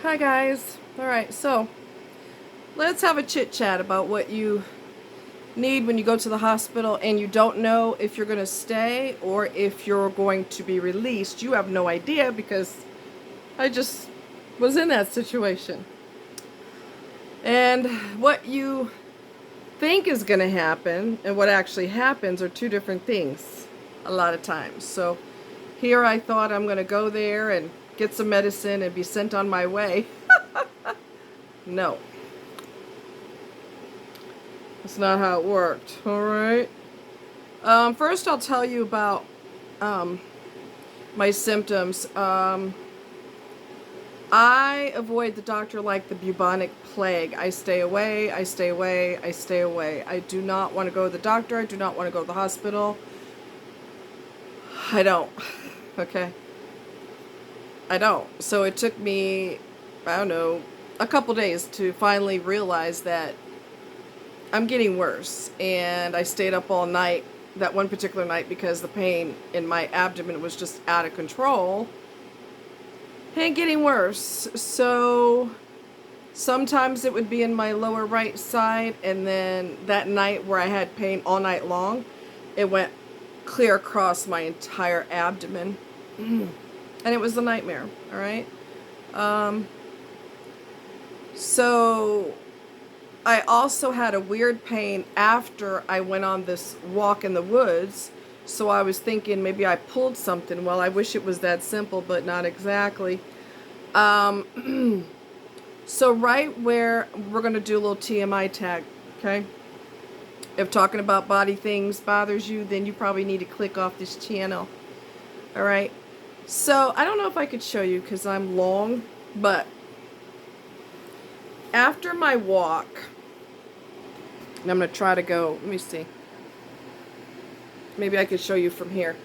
Hi guys. Alright, so let's have a chit chat about what you need when you go to the hospital and you don't know if you're going to stay or if you're going to be released. You have no idea because I just was in that situation. And what you think is going to happen and what actually happens are two different things a lot of times. So here I thought I'm going to go there and get some medicine and be sent on my way. No. That's not how it worked. Alright. First I'll tell you about my symptoms. I avoid the doctor like the bubonic plague. I stay away, I stay away, I stay away. I do not want to go to the doctor. I do not want to go to the hospital. I don't. Okay. I don't. So it took me, I don't know, a couple days to finally realize that I'm getting worse. And I stayed up all night, that one particular night, because the pain in my abdomen was just out of control and getting worse. So sometimes it would be in my lower right side, and then that night where I had pain all night long, it went clear across my entire abdomen. And it was a nightmare, all right? So I also had a weird pain after I went on this walk in the woods. So I was thinking maybe I pulled something. Well, I wish it was that simple, but not exactly. So right where we're going to do a little TMI tag, okay? If talking about body things bothers you, then you probably need to click off this channel. All right? So I don't know if I could show you because I'm long, but after my walk, and I'm going to try to go, let me see. Maybe I could show you from here.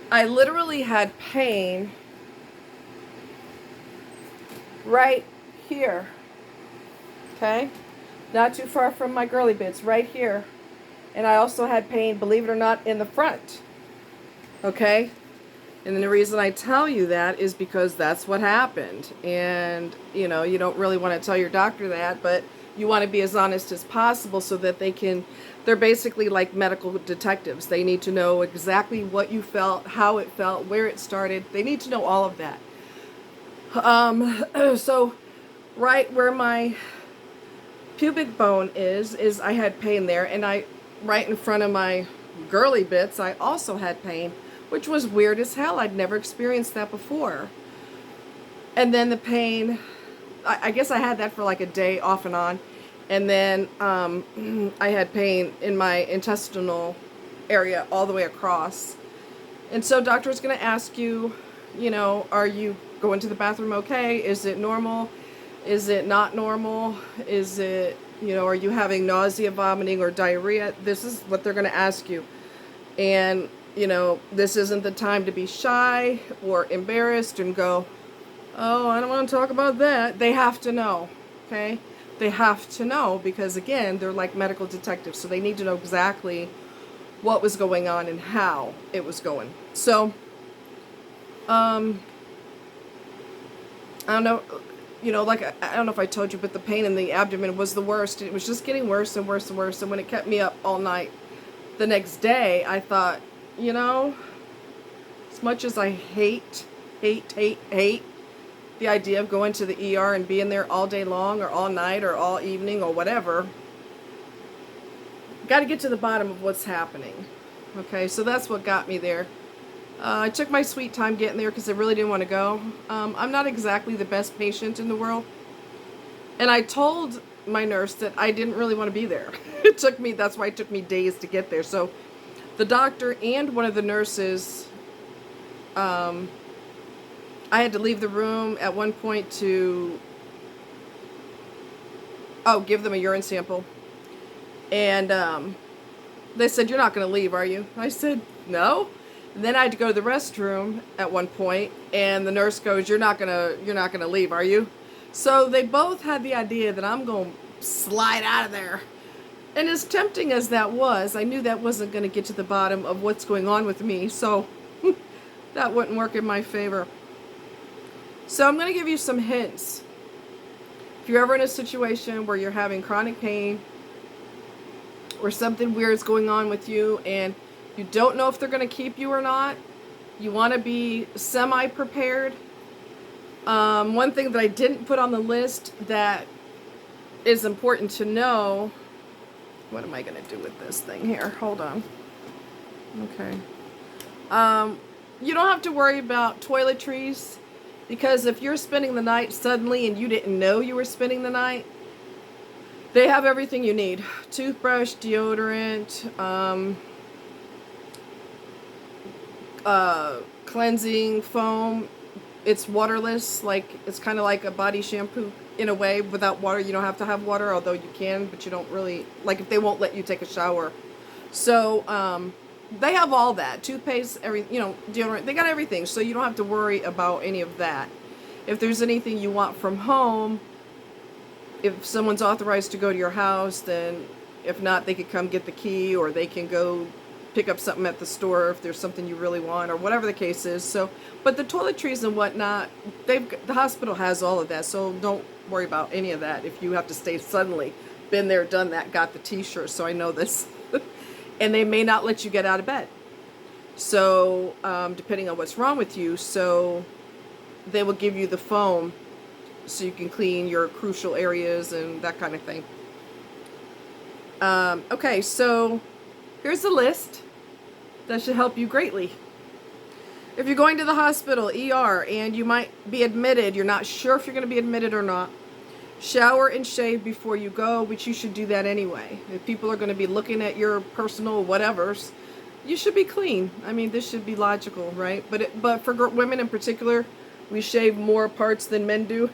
I literally had pain right here. Okay? Not too far from my girly bits, right here. And I also had pain, believe it or not, in the front. Okay? And the reason I tell you that is because that's what happened. And, you know, you don't really want to tell your doctor that, but you want to be as honest as possible so that they're basically like medical detectives. They need to know exactly what you felt, how it felt, where it started. They need to know all of that. So right where my pubic bone is I had pain there, and right in front of my girly bits, I also had pain, which was weird as hell. I'd never experienced that before. And then the pain, I guess I had that for like a day off and on. And then I had pain in my intestinal area all the way across. And so doctor is going to ask you, you know, are you going to the bathroom okay? Is it normal? Is it not normal? Is it, you know, are you having nausea, vomiting, or diarrhea? This is what they're going to ask you. And, you know, this isn't the time to be shy or embarrassed and go, oh, I don't want to talk about that. They have to know, okay? They have to know because, again, they're like medical detectives, so they need to know exactly what was going on and how it was going. So, I don't know, you know, like, I don't know if I told you, but the pain in the abdomen was the worst. It was just getting worse and worse and worse, and when it kept me up all night, the next day, I thought, you know, as much as I hate the idea of going to the ER and being there all day long or all night or all evening or whatever, got to get to the bottom of what's happening. Okay, so that's what got me there. I took my sweet time getting there because I really didn't want to go. I'm not exactly the best patient in the world. And I told my nurse that I didn't really want to be there. That's why it took me days to get there. So the doctor and one of the nurses, I had to leave the room at one point to, give them a urine sample. And they said, you're not going to leave, are you? I said, no. And then I had to go to the restroom at one point, and the nurse goes, you're not gonna leave, are you? So they both had the idea that I'm going to slide out of there. And as tempting as that was, I knew that wasn't going to get to the bottom of what's going on with me. So that wouldn't work in my favor. So I'm going to give you some hints If you're ever in a situation where you're having chronic pain or something weird is going on with you and you don't know if they're going to keep you or not, you want to be semi-prepared. One thing that I didn't put on the list that is important to know, what am I going to do with this thing here? Hold on. Okay. You don't have to worry about toiletries, because if you're spending the night suddenly and you didn't know you were spending the night, they have everything you need. Toothbrush, deodorant, cleansing foam. It's waterless, like it's kind of like a body shampoo in a way. Without water, you don't have to have water, although you can, but you don't really, like if they won't let you take a shower. So they have all that. Toothpaste, deodorant, they got everything, so you don't have to worry about any of that. If there's anything you want from home, if someone's authorized to go to your house, then if not, they could come get the key, or they can go pick up something at the store if there's something you really want, or whatever the case is. So, but the toiletries and whatnot, the hospital has all of that, so don't worry about any of that. If you have to stay suddenly, been there, done that, got the t-shirt, so I know this. And they may not let you get out of bed, so depending on what's wrong with you, so they will give you the foam so you can clean your crucial areas and that kind of thing. Okay, so here's a list that should help you greatly. If you're going to the hospital, ER, and you might be admitted, you're not sure if you're going to be admitted or not, shower and shave before you go, which you should do that anyway. If people are going to be looking at your personal whatevers, you should be clean. I mean, this should be logical, right? But for women in particular, we shave more parts than men do.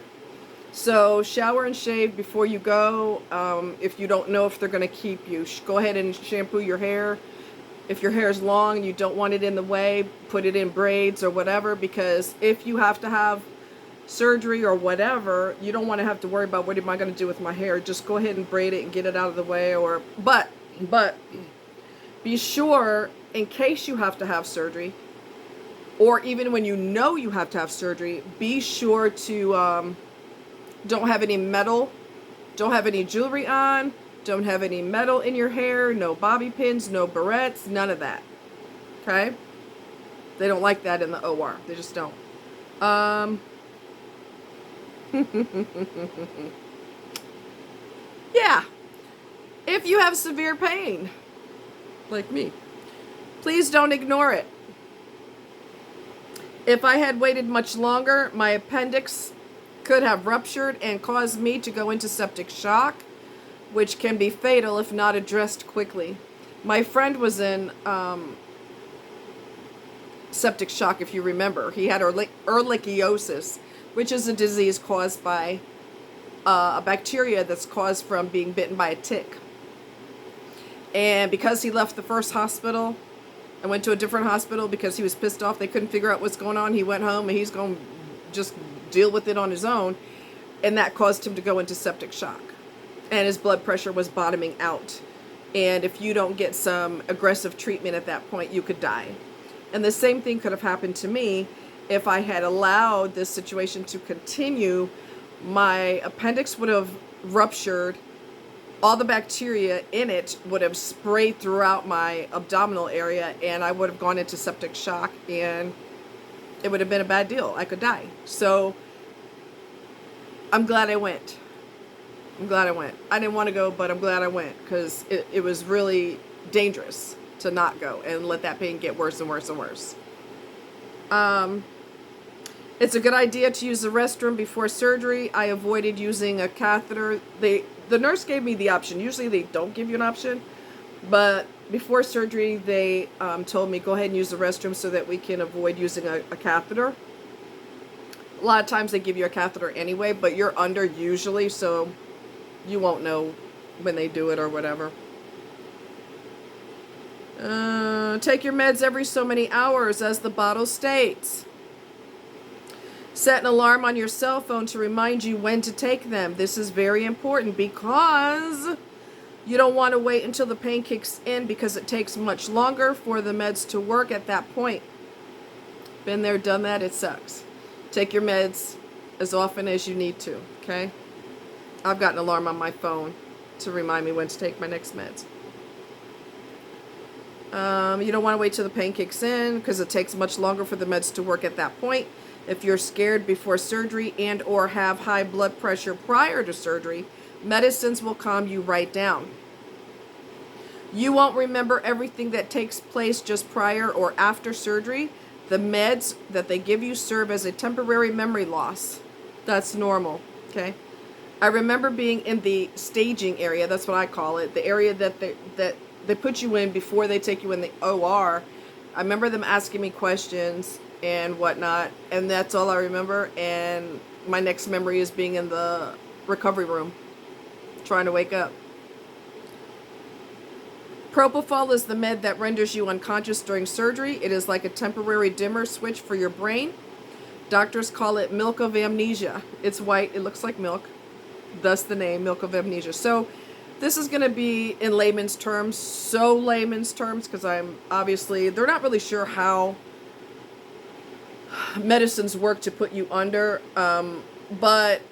So shower and shave before you go. If you don't know if they're going to keep you, go ahead and shampoo your hair. If your hair is long and you don't want it in the way, put it in braids or whatever, because if you have to have surgery or whatever, you don't want to have to worry about what am I going to do with my hair. Just go ahead and braid it and get it out of the way. But be sure, in case you have to have surgery, or even when you know you have to have surgery, be sure to don't have any metal, don't have any jewelry on, don't have any metal in your hair, no bobby pins, no barrettes, none of that. Okay? They don't like that in the OR. They just don't. Yeah. If you have severe pain, like me, please don't ignore it. If I had waited much longer, my appendix could have ruptured and caused me to go into septic shock, which can be fatal if not addressed quickly. My friend was in septic shock, if you remember. He had ehrlichiosis, which is a disease caused by a bacteria that's caused from being bitten by a tick. And because he left the first hospital and went to a different hospital because he was pissed off, they couldn't figure out what's going on, he went home and he's going to just deal with it on his own, and that caused him to go into septic shock. And his blood pressure was bottoming out. And if you don't get some aggressive treatment at that point, you could die. And the same thing could have happened to me if I had allowed this situation to continue. My appendix would have ruptured. All the bacteria in it would have sprayed throughout my abdominal area, and I would have gone into septic shock, and it would have been a bad deal. I could die. So I'm glad I went. I didn't want to go, but I'm glad I went, because it was really dangerous to not go and let that pain get worse and worse and worse. It's a good idea to use the restroom before surgery. I avoided using a catheter. The nurse gave me the option. Usually they don't give you an option, but before surgery they told me go ahead and use the restroom so that we can avoid using a catheter. A lot of times they give you a catheter anyway, but you're under usually, so you won't know when they do it or whatever. Take your meds every so many hours, as the bottle states. Set an alarm on your cell phone to remind you when to take them. This is very important because you don't want to wait until the pain kicks in, because it takes much longer for the meds to work at that point. Been there, done that, it sucks. Take your meds as often as you need to, okay? I've got an alarm on my phone to remind me when to take my next meds. You don't want to wait till the pain kicks in because it takes much longer for the meds to work at that point. If you're scared before surgery and or have high blood pressure prior to surgery, medicines will calm you right down. You won't remember everything that takes place just prior or after surgery. The meds that they give you serve as a temporary memory loss. That's normal, okay? I remember being in the staging area, that's what I call it, the area that they put you in before they take you in the OR. I remember them asking me questions and whatnot, and that's all I remember. And my next memory is being in the recovery room, trying to wake up. Propofol is the med that renders you unconscious during surgery. It is like a temporary dimmer switch for your brain. Doctors call it milk of amnesia. It's white, it looks like milk, thus the name, milk of amnesia. So this is going to be in layman's terms, so layman's terms, because they're not really sure how medicines work to put you under, but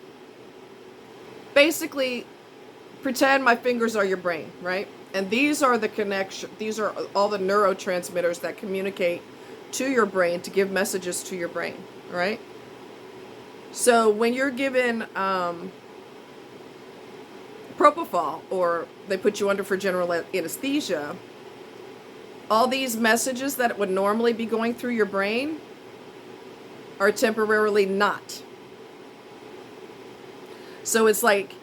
basically pretend my fingers are your brain, right? And these are the connection, these are all the neurotransmitters that communicate to your brain to give messages to your brain, right? So when you're given propofol, or they put you under for general anesthesia, all these messages that would normally be going through your brain are temporarily not. So it's like,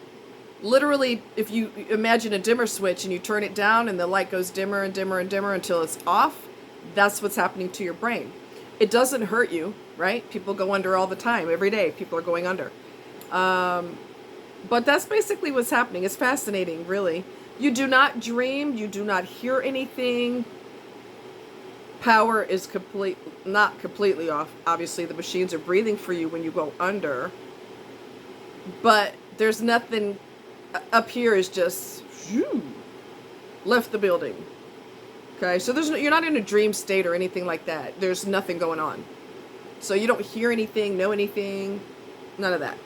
literally, if you imagine a dimmer switch and you turn it down and the light goes dimmer and dimmer and dimmer until it's off, that's what's happening to your brain. It doesn't hurt you, right? People go under all the time. Every day, people are going under. But that's basically what's happening. It's fascinating, really. You do not dream. You do not hear anything. Power is not completely off. Obviously, the machines are breathing for you when you go under. But there's nothing up here is just left the building. Okay, so you're not in a dream state or anything like that. There's nothing going on. So you don't hear anything, know anything, none of that.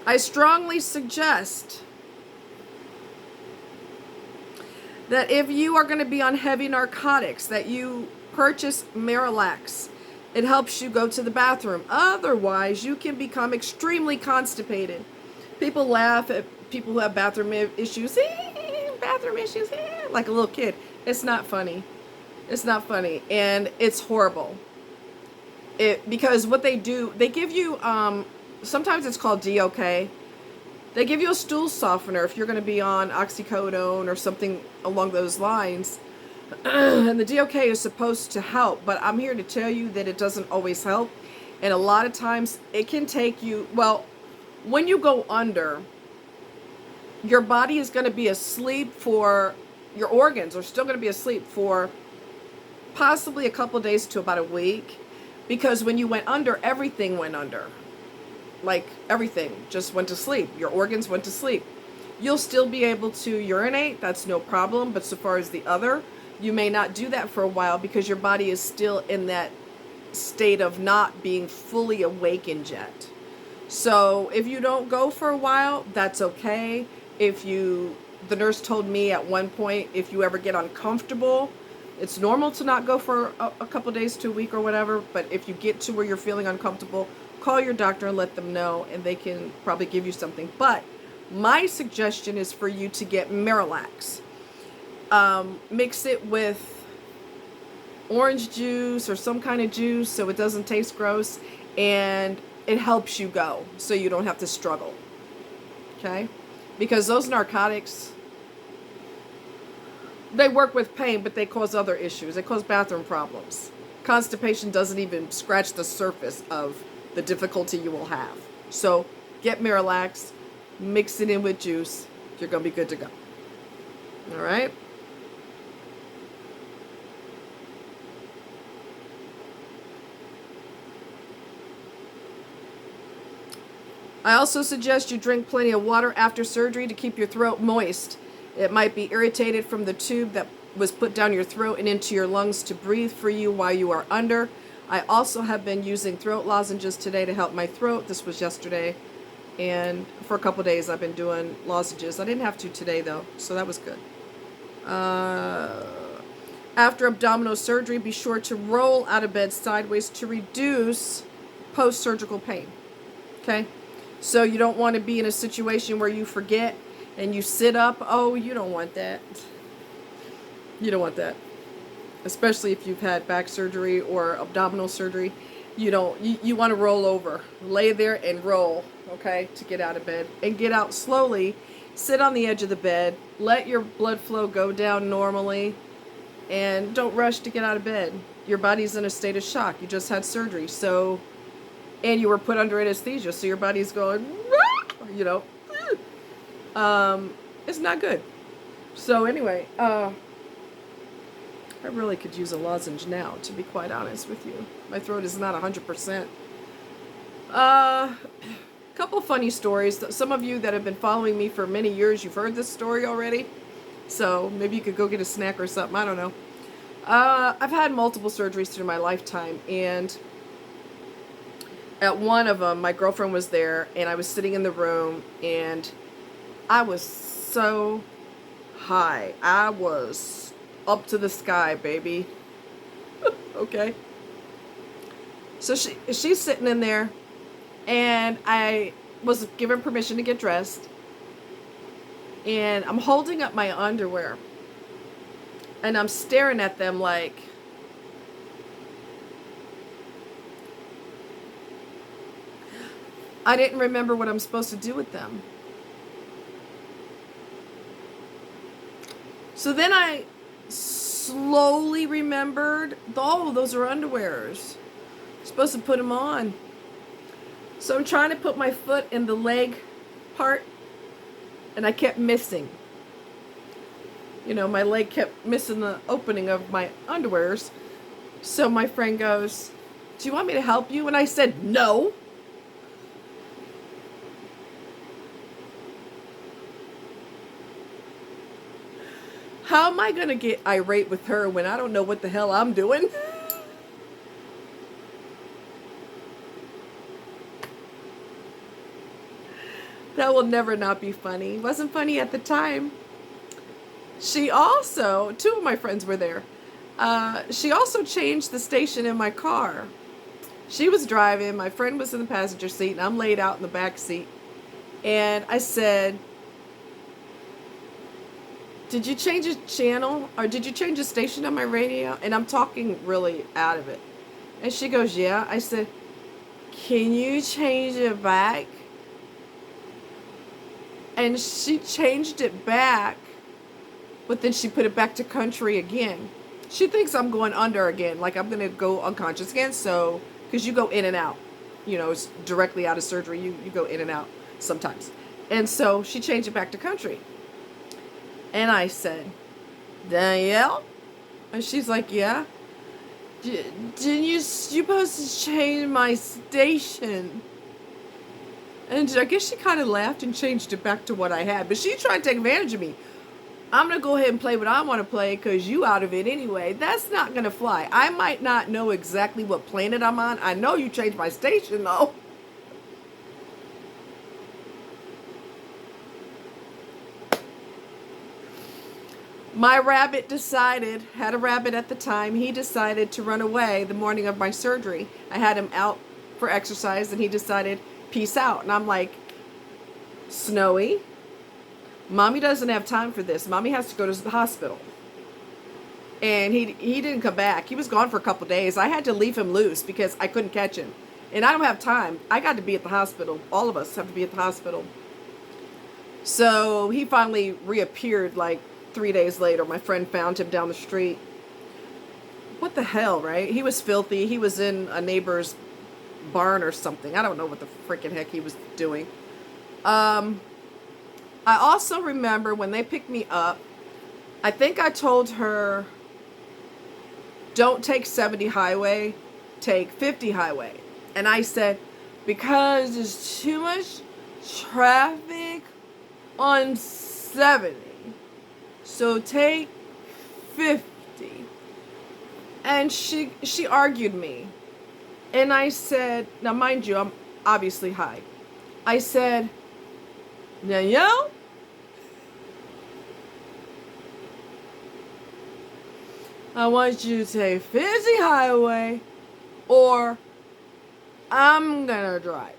I strongly suggest that if you are going to be on heavy narcotics, that you purchase Miralax. It helps you go to the bathroom. Otherwise, you can become extremely constipated. People laugh at people who have bathroom issues. Bathroom issues, like a little kid. It's not funny. It's not funny, and it's horrible. Because what they do, they give you, sometimes it's called DOK. They give you a stool softener if you're going to be on oxycodone or something along those lines. And the DOK is supposed to help, but I'm here to tell you that it doesn't always help. And a lot of times it can take you, well, when you go under, your body is going to be asleep your organs are still going to be asleep for possibly a couple days to about a week. Because when you went under, everything went under. Like everything just went to sleep. Your organs went to sleep. You'll still be able to urinate, that's no problem. But so far as the other, you may not do that for a while because your body is still in that state of not being fully awakened yet. So if you don't go for a while, that's okay. The nurse told me at one point, if you ever get uncomfortable, it's normal to not go for a couple days to a week or whatever. But if you get to where you're feeling uncomfortable, call your doctor and let them know, and they can probably give you something. But my suggestion is for you to get Miralax. Mix it with orange juice or some kind of juice so it doesn't taste gross, and it helps you go so you don't have to struggle. Okay? Because those narcotics, they work with pain, but they cause other issues. They cause bathroom problems. Constipation doesn't even scratch the surface of the difficulty you will have. So get Miralax, mix it in with juice. You're going to be good to go. All right? I also suggest you drink plenty of water after surgery to keep your throat moist. It might be irritated from the tube that was put down your throat and into your lungs to breathe for you while you are under. I also have been using throat lozenges today to help my throat. This was yesterday. And for a couple days, I've been doing lozenges. I didn't have to today, though, so that was good. After abdominal surgery, be sure to roll out of bed sideways to reduce post-surgical pain. Okay? So you don't want to be in a situation where you forget and you sit up. Oh, you don't want that. You don't want that. Especially if you've had back surgery or abdominal surgery. You want to roll over. Lay there and roll, okay, to get out of bed. And get out slowly. Sit on the edge of the bed. Let your blood flow go down normally. And don't rush to get out of bed. Your body's in a state of shock. You just had surgery. So, and you were put under anesthesia. So your body's going, you know. It's not good. So anyway, I really could use a lozenge now, to be quite honest with you. My throat is not 100%. Couple funny stories. Some of you that have been following me for many years, you've heard this story already. So maybe you could go get a snack or something. I don't know. I've had multiple surgeries through my lifetime. And at one of them, my girlfriend was there. And I was sitting in the room. And I was so high. I was up to the sky, baby. Okay. So she's sitting in there, and I was given permission to get dressed, and I'm holding up my underwear, and I'm staring at them like, I didn't remember what I'm supposed to do with them. So then I slowly remembered, oh, those are underwears. I'm supposed to put them on. So I'm trying to put my foot in the leg part, and I kept missing. You know, my leg kept missing the opening of my underwears. So my friend goes, do you want me to help you? And I said, no. How am I going to get irate with her when I don't know what the hell I'm doing? That will never not be funny. It wasn't funny at the time. She also, two of my friends were there. She also changed the station in my car. She was driving, my friend was in the passenger seat, and I'm laid out in the back seat. And I said, did you change a channel? Or did you change a station on my radio? And I'm talking really out of it. And she goes, yeah. I said, can you change it back? And she changed it back, but then she put it back to country again. She thinks I'm going under again, like I'm going to go unconscious again. So, because you go in and out, you know, it's directly out of surgery. You go in and out sometimes. And so she changed it back to country. And I said, Danielle? And she's like, yeah. Didn't you supposed to change my station? And I guess she kind of laughed and changed it back to what I had. But she tried to take advantage of me. I'm going to go ahead and play what I want to play because you out of it anyway. That's not going to fly. I might not know exactly what planet I'm on. I know you changed my station, though. My rabbit had a rabbit at the time, he decided to run away the morning of my surgery. I had him out for exercise, and he decided, peace out. And I'm like, Snowy, Mommy doesn't have time for this. Mommy has to go to the hospital. And he didn't come back. He was gone for a couple days. I had to leave him loose because I couldn't catch him. And I don't have time. I got to be at the hospital. All of us have to be at the hospital. So he finally reappeared like 3 days later. My friend found him down the street. What the hell, right? He was filthy. He was in a neighbor's barn or something. I don't know what the freaking heck he was doing. I also remember when they picked me up, I think I told her, don't take 70 highway, take 50 highway. And I said, because there's too much traffic on 70. So take 50. And she argued me. And I said, now mind you, I'm obviously high. I said, "Yo, I want you to take 50 highway or I'm gonna drive."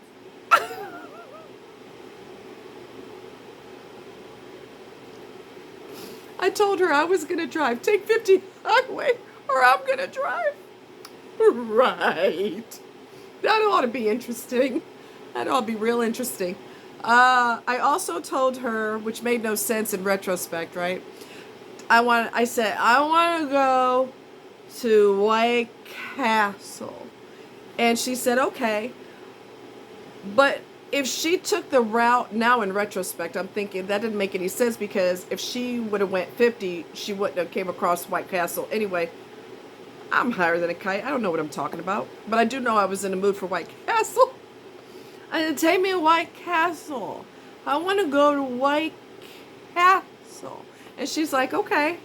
I told her I was gonna drive. Take 50 highway or I'm gonna drive. Right. That ought to be interesting. That ought to be real interesting. I also told her, which made no sense in retrospect, right? I said, I want to go to White Castle. And she said, okay. But if she took the route, now in retrospect, I'm thinking that didn't make any sense, because if she would have went 50, she wouldn't have came across White Castle. Anyway, I'm higher than a kite. I don't know what I'm talking about. But I do know I was in the mood for White Castle. I said, take me to White Castle. I want to go to White Castle. And she's like, okay.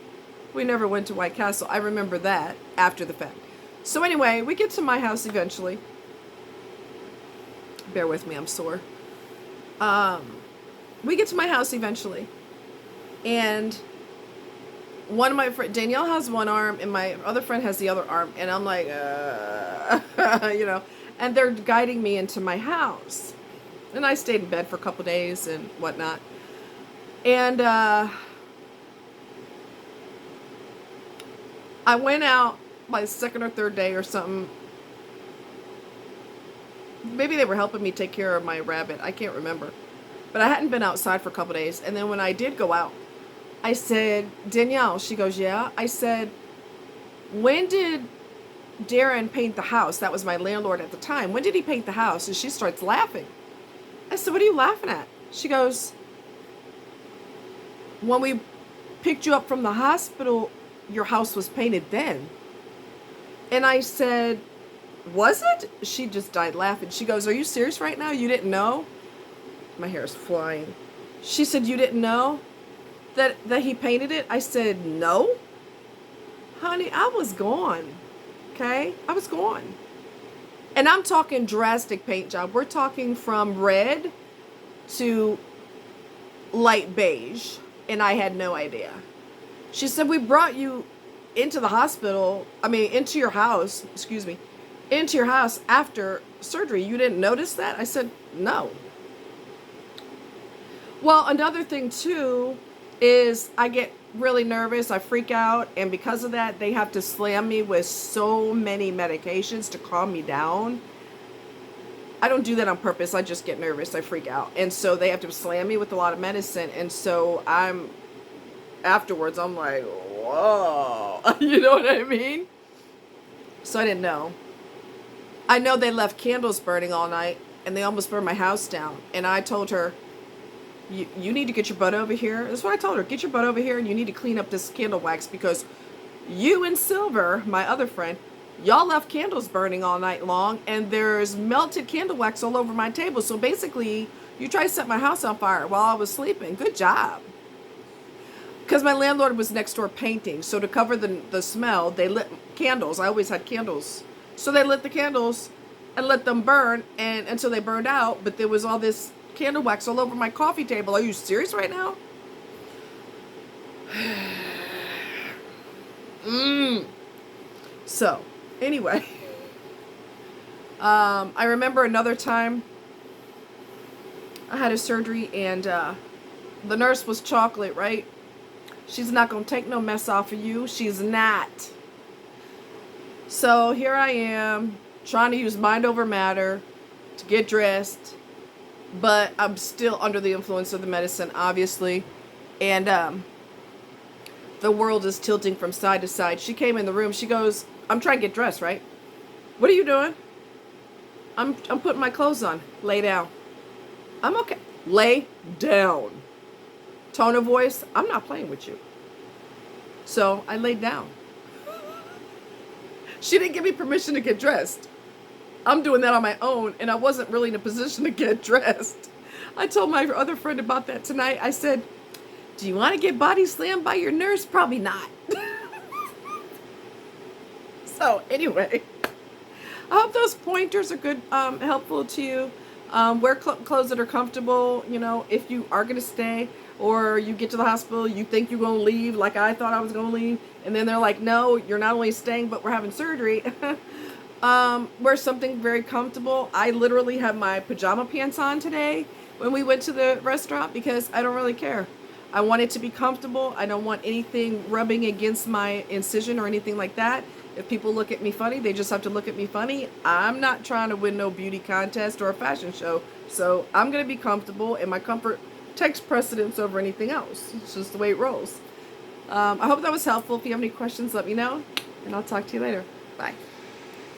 We never went to White Castle. I remember that after the fact. So anyway, we get to my house eventually. Bear with me, I'm sore. We get to my house eventually. And one of my friends, Danielle, has one arm and my other friend has the other arm. And I'm like, you know, and they're guiding me into my house. And I stayed in bed for a couple days and whatnot. And I went out my second or third day or something. Maybe they were helping me take care of my rabbit. I can't remember. But I hadn't been outside for a couple days. And then when I did go out, I said, Danielle, she goes, yeah. I said, when did Darren paint the house? That was my landlord at the time. When did he paint the house? And she starts laughing. I said, what are you laughing at? She goes, when we picked you up from the hospital, your house was painted then. And I said, was it? She just died laughing. She goes, are you serious right now? You didn't know? My hair is flying. She said, you didn't know that he painted it? I said, no. Honey, I was gone. Okay? I was gone. And I'm talking drastic paint job. We're talking from red to light beige. And I had no idea. She said, we brought you into the hospital, into your house, into your house after surgery. You didn't notice that? I said, no. Well, another thing too is I get really nervous. I freak out. And because of that, they have to slam me with so many medications to calm me down. I don't do that on purpose. I just get nervous. I freak out. And so they have to slam me with a lot of medicine. And so afterwards, I'm like, whoa. You know what I mean? So I didn't know. I know they left candles burning all night. And they almost burned my house down. And I told her, you need to get your butt over here. That's what I told her. Get your butt over here and you need to clean up this candle wax, because you and Silver, my other friend, y'all left candles burning all night long and there's melted candle wax all over my table. So basically, you tried to set my house on fire while I was sleeping. Good job. Because my landlord was next door painting. So to cover the smell, they lit candles. I always had candles. So they lit the candles and let them burn and until they burned out. But there was all this candle wax all over my coffee table. Are you serious right now? So, anyway. I remember another time I had a surgery and the nurse was chocolate, right? She's not going to take no mess off of you. She's not. So, here I am trying to use mind over matter to get dressed. But I'm still under the influence of the medicine, obviously. And the world is tilting from side to side. She came in the room. She goes, I'm trying to get dressed, right? What are you doing? I'm putting my clothes on. Lay down. I'm okay. Lay down. Tone of voice, I'm not playing with you. So I laid down. She didn't give me permission to get dressed. I'm doing that on my own, and I wasn't really in a position to get dressed. I told my other friend about that tonight. I said, do you want to get body slammed by your nurse? Probably not. So, anyway, I hope those pointers are good, helpful to you. Wear clothes that are comfortable. You know, if you are going to stay or you get to the hospital, you think you're going to leave, like I thought I was going to leave, and then they're like, no, you're not only staying, but we're having surgery. Wear something very comfortable. I literally have my pajama pants on today when we went to the restaurant because I don't really care. I want it to be comfortable. I don't want anything rubbing against my incision or anything like that. If people look at me funny, they just have to look at me funny. I'm not trying to win no beauty contest or a fashion show. So I'm going to be comfortable, and my comfort takes precedence over anything else. It's just the way it rolls. I hope that was helpful. If you have any questions, let me know, and I'll talk to you later. Bye.